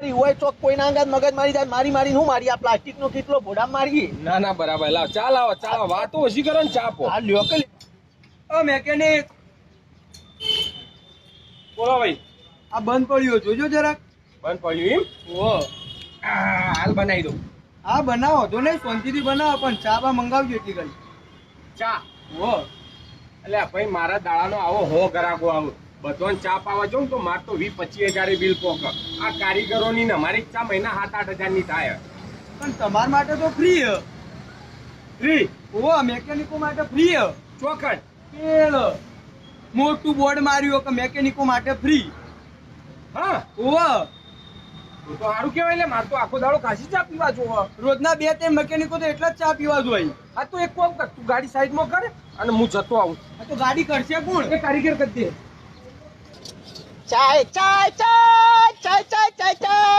હોય ચોક કોઈના અંગાત મગજ મારી જાય મારી હું મારી આ પ્લાસ્ટિક નો કેટલો ભોડા મારીએ ના બરાબર લાવ ચાલો વાતો ઓછી કરો ને ચાપો આ લ્યો કે ઓ મેકેનિક બોલો ભાઈ આ બંધ પડ્યો જોજો જરાક બંધ પડ્યું એમ ઓ હાલ બનાવી દઉં હા બનાવો તો નહીં શાંતિથી બનાવો પણ ચા બા મંગાવજો એટલી કરી ચા ઓ એટલે ભાઈ મારા દાડાનો આવો હો ગરાગો આવો બધોને ચા પાવા જાઉં તો માર તો 20-25 હજાર બિલ પોક આ કારીગરોની ને અમારી ચા મહિના 7-8 હજારની થાય પણ તમારા માટે તો ફ્રી હ ફ્રી ઓ મેકેનિકો માટે ફ્રી હ ચોખટ પેલ મોટું બોર્ડ માર્યું કે મેકેનિકો માટે ફ્રી હા ઓ તો સારું કહેવાય એટલે મારે તો આખો દાડો કાશી ચા પીવા જોવો રોજના 2-3 મેકેનિકો તો એટલા જ ચા પીવા જોઈએ આ તો એક કામ કર તું ગાડી સાઈડમાં કરે અને હું જતો આવું આ તો ગાડી કરશે કોણ એ કારીગર કરી દે ચાય ચાય ચાય ચાય ચાય ચાય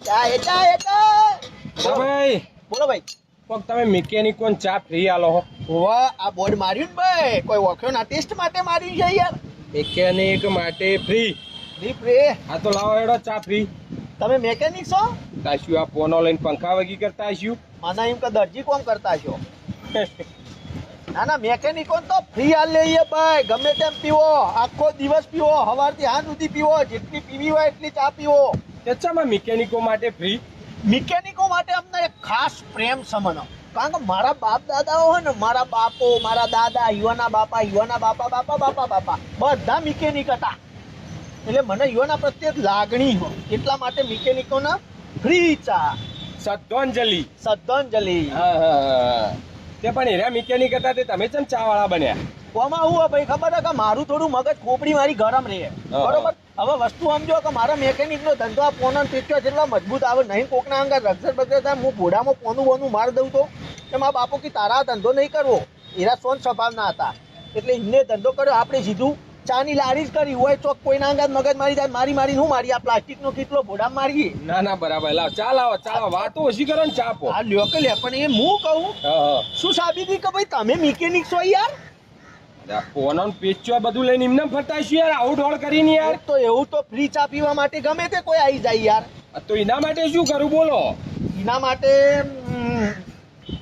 ચાય ચાય ચાય ભાઈ બોલો ભાઈ કોક તમે મિકેનિકો ને ચા ફ્રી આલો હો ઓવા આ બોર્ડ માર્યું ને ભાઈ કોઈ વખ્યો ના ટેસ્ટ માટે માર્યું છે યાર મિકેનિક માટે ફ્રી દીપ રે આ તો લાવો એડો ચા ફ્રી તમે મેકેનિક છો તાશ્યું આ ફોનો લઈને પંખા વગી કરતા આશ્યું મને એમ કે દરજી કોમ કરતા છો ના મેકેનિકો તો ફ્રી હાલ લઈએ ભાઈ ગમે તેમ પીવો આખો દિવસ પીવો સવારથી સાંજ સુધી પીવો જેટલી પીવી હોય એટલી ચા પીવો અચ્છા મિકેનિકો માટે ફ્રી મિકેનિકો માટે અમને એક ખાસ પ્રેમ સમનો કારણ કે મારા બાપ દાદાઓ હોય ને મારા બાપો મારા દાદા યુવાના બાપા બધા મિકેનિક હતા એટલે મને યુવાના પ્રત્યે લાગણી હોય એટલા માટે મિકેનિકોના ફ્રી ચા શ્રદ્ધાંજલિ શ્રદ્ધાંજલિ તે પણ એરા મિકેનિક હતા તે તમે કેમ ચા વાળા બન્યા કોમાં હું ભાઈ ખબર છે કે મારું થોડું મગજ ખોપડી મારી ગરમ રહે બરોબર હવે વસ્તુ સમજો કે મારા મેકેનિક નો ધંધો આ પોનો પીટ્યો જેટલા મજબૂત આવે નહીં કોકના અંગર રક્ષર બગર થાય હું ઘોડામાં પોનું માર દઉં તો કે મારા બાપુ કે તારા ધંધો નહીં કરવો એરા સોન સ્વભાવના હતા એટલે એમને ધંધો કર્યો આપણે સીધું ચાની લારી જ કરી હોય ચોક કોઈના અંગર મગજ મારી જાય મારી હું મારી આ પ્લાસ્ટિક નો કેટલો ભોડા મારીએ ના બરાબર લાવ ચાલો વાતો ઓછી કરો ને ચાપો આ લ્યો કે લે પણ એ હું કહું શું સાબિતી કે ભાઈ તમે મિકેનિક છો યાર ફોનો પેચો બધું લઈને એમને ફરતાઈશું યાર આઉટ હોલ કરીને યાર તો એવું તો ફ્રી ચા પીવા માટે ગમે તે કોઈ આવી જાય યાર તો એના માટે શું કરું બોલો એના માટે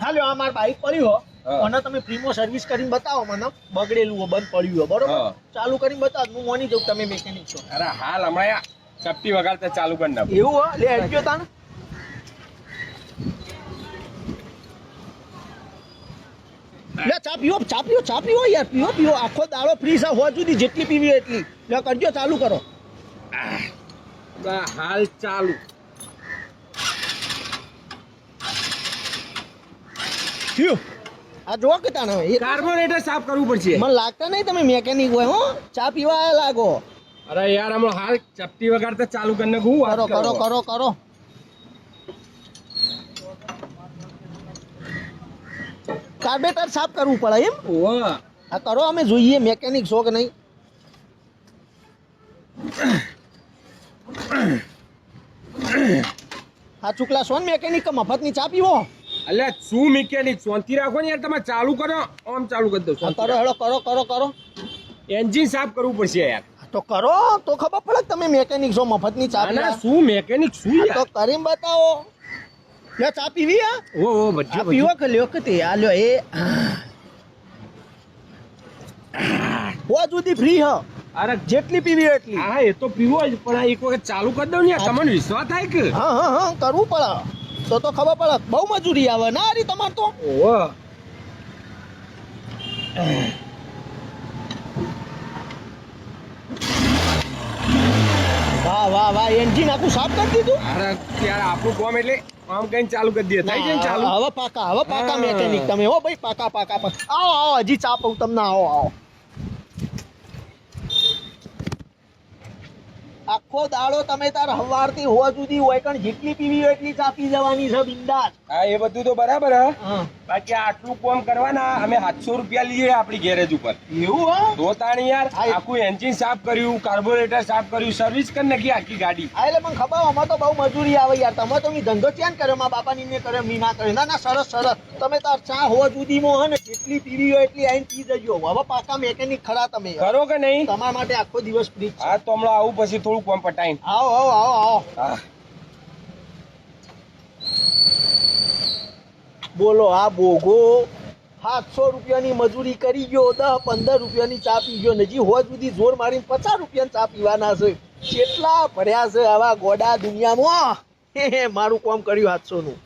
હાલો આ માર બાઈક પડ્યું હો અને તમે ફ્રીમાં સર્વિસ કરીને બતાવો મને બગડેલું હો બંધ પડ્યું હો બરોબર ચાલુ કરીને બતાવો હું માની જાઉં તમે મેકેનિક છો અરે હાલ હમણાં ચપટી વગાડતા ચાલુ કરી નાખ એવું હો લે હેડજો તાને લે ચા પીવો યાર પીવો આખો દાડો ફ્રી છે હોવા સુધી જેટલી પીવી હોય એટલી લે કરજો ચાલુ કરો હાલ ચાલુ આ જો કે તાને કાર્બોરેટર સાફ કરવું પડશે મને લાગતા નહીં તમે મેકેનિક હોય હો ચા પીવા આયા લાગો અરે યાર હમણાં હાલ ચપટી વગાડતા ચાલુ કરીને હું કરો કાર્બેટર સાફ કરવું પડે એમ આ કરો અમે જોઈએ મેકેનિક છો કે નહીં હા ચૂકલા સોન મેકેનિક કે મફતની ચા પીવો અલ્યા શું મિકેનિક શાંતિ રાખો ને યાર તમે ચાલુ કરો આમ ચાલુ કરી દો કરો હેડો કરો એન્જિન સાફ કરવું પડશે યાર તો કરો તો ખબર પડે તમે મેકેનિક છો મફતની ચા ના શું મેકેનિક શું તો કરીને બતાવો લે ચા પીવી આ ઓ બધું પીવો કે લ્યો કે તે આ લ્યો એ હો જુદી ફ્રી હ અરે જેટલી પીવી હોય એટલી હા એ તો પીવો જ પણ આ એક વખત ચાલુ કરી દઉં ને યાર તમને વિશ્વાસ થાય કે હા કરવું પડે તો ખબર પડે બહુ મજૂરી આવે ના અરે તમાર તો ઓહો વાહ એન્જિન આખું સાફ કરી દીધું અરે યાર આપણું કામ એટલે આમ કઈ ચાલુ કરી દે થઈ જાય ચાલુ હવે પાકા મેકેનિક તમે હો ભાઈ પાકા આવો હજી ચા પઉં તમને આવો આખો દાડો તમે તાર હવારથી હોવા સુધી હોય કારણ જેટલી પીવી હોય એટલી ચા પી જવાની છે બિંદાસ હા એ બધું તો બરાબર હ હા બાકી આટલું કામ કરવાના અમે 700 રૂપિયા લઈએ આપણી ગેરેજ ઉપર એવું હો તો તાણી યાર આખું એન્જિન સાફ કર્યું કાર્બોરેટર સાફ કર્યું સર્વિસ કરી નાખી આખી ગાડી હા એટલે મને ખબર આમાં તો બહુ મજૂરી આવે યાર તમે તો ધંધો ચેન કર્યો મારા બાપાની ને કર્યો મી ના કર્યો ના સરસ તમે તાર ચા હોવા સુધીમાં હે ને જેટલી પીવી હોય એટલી આઈને પી જજો હવે પાકા મેકેનિક ખરા તમે કરો કે નહીં તમારા માટે આખો દિવસ ફ્રી હા તો હમણાં આવું પછી થોડું કામ પટાઈને આવો હા બોલો આ બોગો 700 રૂપિયાની મજૂરી કરી ગયો, 10-15 રૂપિયાની ચા પી ગયો, નજી હોજ સુધી જોર મારીને 50 રૂપિયાની ચા પીવાના છે. કેટલા ભર્યા છે આવા ગોડા દુનિયામાં. મારું કામ કર્યું 700 નું.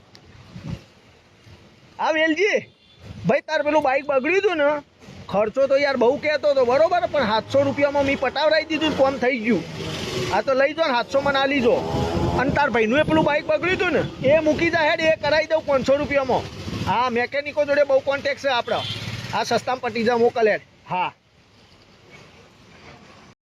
આ વેલજી ભાઈ, તાર પેલું બાઇક બગડ્યું હતું ને, ખર્ચો તો યાર બહુ કહેતો હતો બરોબર, પણ 700 રૂપિયામાં મેં પટાવરાઈ દીધું, કામ થઈ ગયું. આ તો લઈ જો ને 700 માં ના લીધો. અને તાર ભાઈનું એ પેલું બાઇક બગડ્યું હતું ને, એ મૂકી જા હેડ, એ કરાવી દઉં 500 રૂપિયામાં. હા, મેકેનિકો જોડે બહુ કોન્ટેક્ટ છે આપણો. આ સસ્તામાં પટી જા, મોકલ હેડ. હા